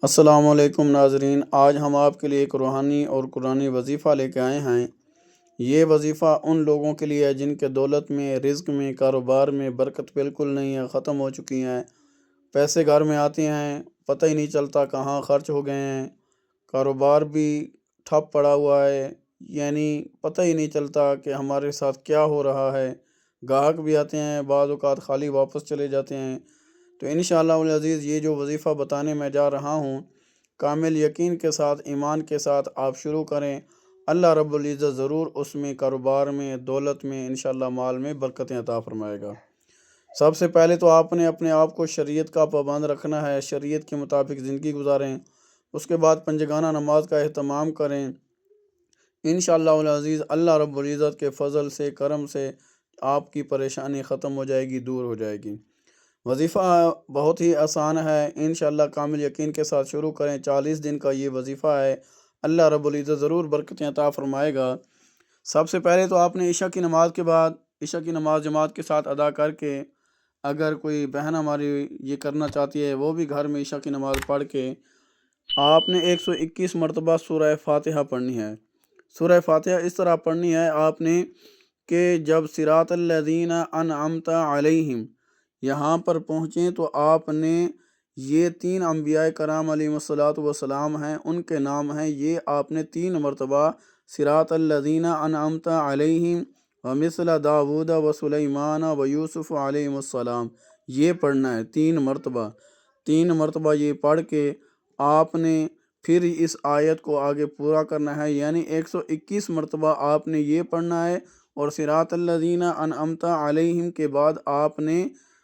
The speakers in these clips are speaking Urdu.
السلام علیکم ناظرین، آج ہم آپ کے لیے ایک روحانی اور قرآنی وظیفہ لے کے آئے ہیں۔ یہ وظیفہ ان لوگوں کے لیے ہے جن کے دولت میں، رزق میں، کاروبار میں برکت بالکل نہیں ہے، ختم ہو چکی ہیں۔ پیسے گھر میں آتے ہیں، پتہ ہی نہیں چلتا کہاں خرچ ہو گئے ہیں۔ کاروبار بھی ٹھپ پڑا ہوا ہے، یعنی پتہ ہی نہیں چلتا کہ ہمارے ساتھ کیا ہو رہا ہے۔ گاہک بھی آتے ہیں، بعض اوقات خالی واپس چلے جاتے ہیں۔ تو انشاءاللہ العزیز یہ جو وظیفہ بتانے میں جا رہا ہوں، کامل یقین کے ساتھ، ایمان کے ساتھ آپ شروع کریں۔ اللہ رب العزت ضرور اس میں، کاروبار میں، دولت میں، انشاءاللہ مال میں برکتیں عطا فرمائے گا۔ سب سے پہلے تو آپ نے اپنے آپ کو شریعت کا پابند رکھنا ہے، شریعت کے مطابق زندگی گزاریں۔ اس کے بعد پنجگانہ نماز کا اہتمام کریں۔ انشاءاللہ العزیز اللہ رب العزت کے فضل سے، کرم سے آپ کی پریشانی ختم ہو جائے گی، دور ہو جائے گی۔ وظیفہ بہت ہی آسان ہے، انشاءاللہ کامل یقین کے ساتھ شروع کریں۔ 40 دن کا یہ وظیفہ ہے، اللہ رب العزت ضرور برکتیں عطا فرمائے گا۔ سب سے پہلے تو آپ نے عشاء کی نماز کے بعد، عشاء کی نماز جماعت کے ساتھ ادا کر کے، اگر کوئی بہن ہماری یہ کرنا چاہتی ہے وہ بھی گھر میں عشاء کی نماز پڑھ کے آپ نے 121 مرتبہ سورہ فاتحہ پڑھنی ہے۔ سورہ فاتحہ اس طرح پڑھنی ہے آپ نے کہ جب صراط الذین انعمت علیہم یہاں پر پہنچیں تو آپ نے یہ 3 انبیاء کرام علیہم الصلوۃ والسلام ہیں، ان کے نام ہیں، یہ آپ نے 3 مرتبہ صراط الذین انعمت علیہم ومثل داود وسلیمان ویوسف علیہم السلام یہ پڑھنا ہے 3 مرتبہ۔ 3 مرتبہ یہ پڑھ کے آپ نے پھر اس آیت کو آگے پورا کرنا ہے، یعنی 121 مرتبہ آپ نے یہ پڑھنا ہے، اور صراط الذین انعمت علیہم کے بعد آپ نے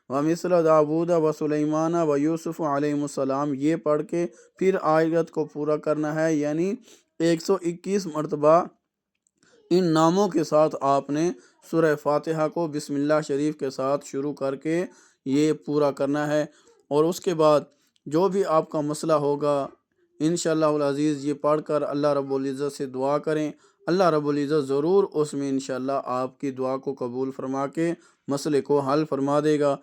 ومثل داود وسلیمان ویوسف علیہم السلام یہ پڑھ کے پھر آیت کو پورا کرنا ہے، یعنی 121 مرتبہ ان ناموں کے ساتھ آپ نے سورہ فاتحہ کو بسم اللہ شریف کے ساتھ شروع کر کے یہ پورا کرنا ہے۔ اور اس کے بعد جو بھی آپ کا مسئلہ ہوگا انشاءاللہ العزیز یہ پڑھ کر اللہ رب العزت سے دعا کریں، اللہ رب العزت ضرور اس میں انشاءاللہ آپ کی دعا کو قبول فرما کے مسئلے کو حل فرما دے گا۔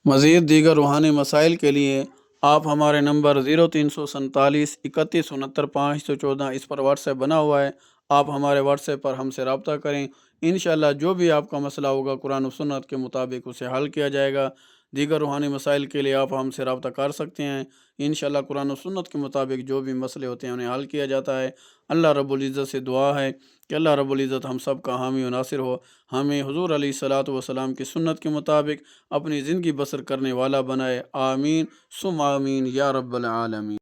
مزید دیگر روحانی مسائل کے لیے آپ ہمارے نمبر 0347 31 69 514 اس پر واٹس ایپ بنا ہوا ہے، آپ ہمارے واٹس ایپ پر ہم سے رابطہ کریں۔ انشاءاللہ جو بھی آپ کا مسئلہ ہوگا قرآن و سنت کے مطابق اسے حل کیا جائے گا۔ دیگر روحانی مسائل کے لیے آپ ہم سے رابطہ کر سکتے ہیں، انشاءاللہ قرآن و سنت کے مطابق جو بھی مسئلے ہوتے ہیں انہیں حل کیا جاتا ہے۔ اللہ رب العزت سے دعا ہے کہ اللہ رب العزت ہم سب کا حامی و ناصر ہو، ہمیں حضور علیہ الصلوۃ والسلام کی سنت کے مطابق اپنی زندگی بسر کرنے والا بنائے۔ آمین ثم آمین یا رب العالمین۔